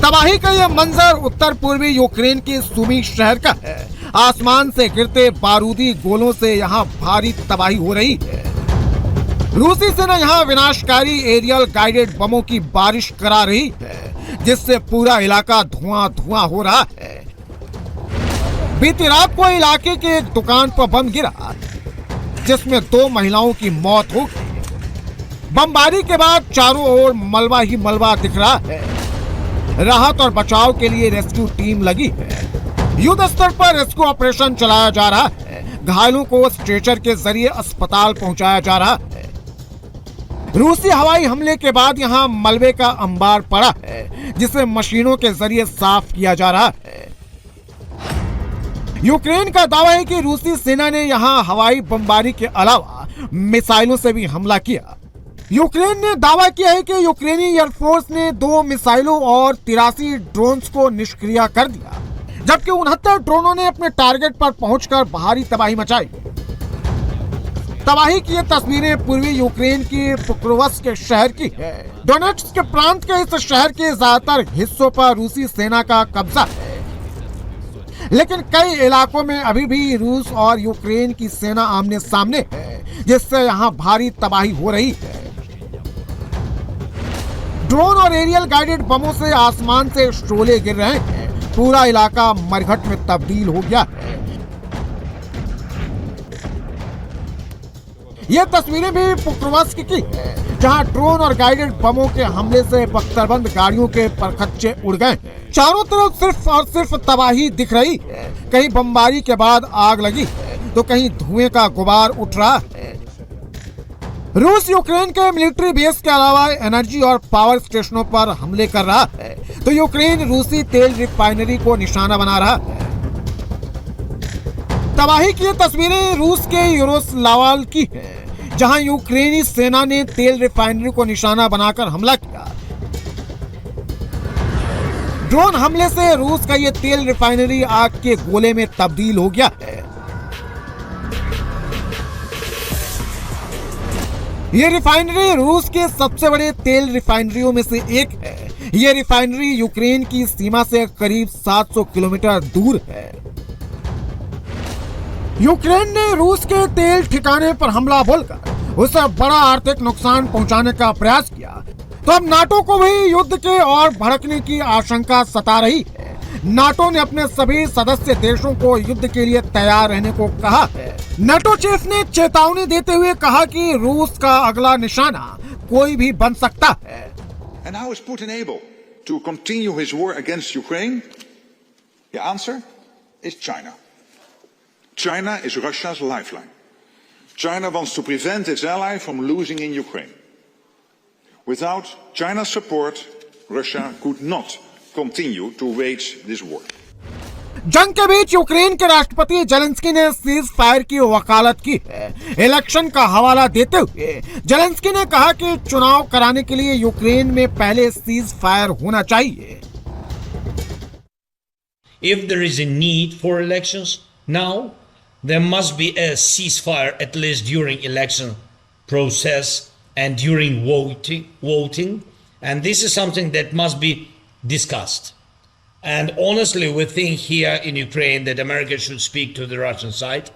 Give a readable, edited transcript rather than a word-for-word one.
तबाही का यह मंजर उत्तर पूर्वी यूक्रेन के सुमी शहर का है। आसमान से गिरते बारूदी गोलों से यहाँ भारी तबाही हो रही है। रूसी सेना यहाँ विनाशकारी एरियल गाइडेड बमों की बारिश करा रही है, जिससे पूरा इलाका धुआं धुआं हो रहा है। बीती रात को इलाके के एक दुकान पर बम गिरा, जिसमें 2 महिलाओं की मौत हो गई। बमबारी के बाद चारों ओर मलबा ही मलबा दिख रहा है। राहत और बचाव के लिए रेस्क्यू टीम लगी है। युद्ध स्तर पर रेस्क्यू ऑपरेशन चलाया जा रहा है। घायलों को स्ट्रेचर के जरिए अस्पताल पहुंचाया जा रहा है। रूसी हवाई हमले के बाद यहां मलबे का अंबार पड़ा है, जिसे मशीनों के जरिए साफ किया जा रहा है। यूक्रेन का दावा है कि रूसी सेना ने यहां हवाई बमबारी के अलावा मिसाइलों से भी हमला किया। यूक्रेन ने दावा किया है कि यूक्रेनी एयरफोर्स ने 2 मिसाइलों और 83 ड्रोन्स को निष्क्रिय कर दिया, जबकि 69 ड्रोनों ने अपने टारगेट पर पहुंचकर भारी तबाही मचाई। तबाही की ये तस्वीरें पूर्वी यूक्रेन की पोक्रोवस्क के शहर की है। डोनेट्स्क के प्रांत के इस शहर के ज्यादातर हिस्सों पर रूसी सेना का कब्जा है, लेकिन कई इलाकों में अभी भी रूस और यूक्रेन की सेना आमने सामने है, जिससे यहाँ भारी तबाही हो रही है। ड्रोन और एरियल गाइडेड बमों से आसमान से शोले गिर रहे हैं। पूरा इलाका मरघट में तब्दील हो गया है। ये तस्वीरें भी पोक्रोवस्क की है, जहां ड्रोन और गाइडेड बमों के हमले से बख्तरबंद गाड़ियों के परखच्चे उड़ गए। चारों तरफ सिर्फ और सिर्फ तबाही दिख रही है। कहीं बमबारी के बाद आग लगी है, तो कहीं धुएं का गुबार उठ रहा है। रूस यूक्रेन के मिलिट्री बेस के अलावा एनर्जी और पावर स्टेशनों पर हमले कर रहा है, तो यूक्रेन रूसी तेल रिफाइनरी को निशाना बना रहा है। तबाही की तस्वीरें रूस के यारोस्लावल की हैं, जहां यूक्रेनी सेना ने तेल रिफाइनरी को निशाना बनाकर हमला किया। ड्रोन हमले से रूस का यह तेल रिफाइनरी आग के गोले में तब्दील हो गया है। यह रिफाइनरी रूस के सबसे बड़े तेल रिफाइनरियों में से एक है। यह रिफाइनरी यूक्रेन की सीमा से करीब 700 किलोमीटर दूर है। यूक्रेन ने रूस के तेल ठिकाने पर हमला बोलकर उसे बड़ा आर्थिक नुकसान पहुंचाने का प्रयास किया, तो अब नाटो को भी युद्ध के और भड़कने की आशंका सता रही है। नाटो ने अपने सभी सदस्य देशों को युद्ध के लिए तैयार रहने को कहा है। नाटो चीफ ने चेतावनी देते हुए कहा कि रूस का अगला निशाना कोई भी बन सकता है। And how is Putin able to continue his war against Ukraine? The answer is China. China is Russia's lifeline. China wants to prevent its ally from losing in Ukraine. Without China's support, Russia could not continue to wage this war. जंग के बीच Ukraine के राष्ट्रपति Zelensky ने cease fire की वकालत की है। Election का हवाला देते हुए जेलेंस्की ने कहा कि चुनाव कराने के लिए यूक्रेन में पहले सीज फायर होना चाहिए। If there is a need for elections now, there must be a ceasefire at least during election process and during voting, and this is something that must be discussed. And honestly, we think here in Ukraine that America should speak to the Russian side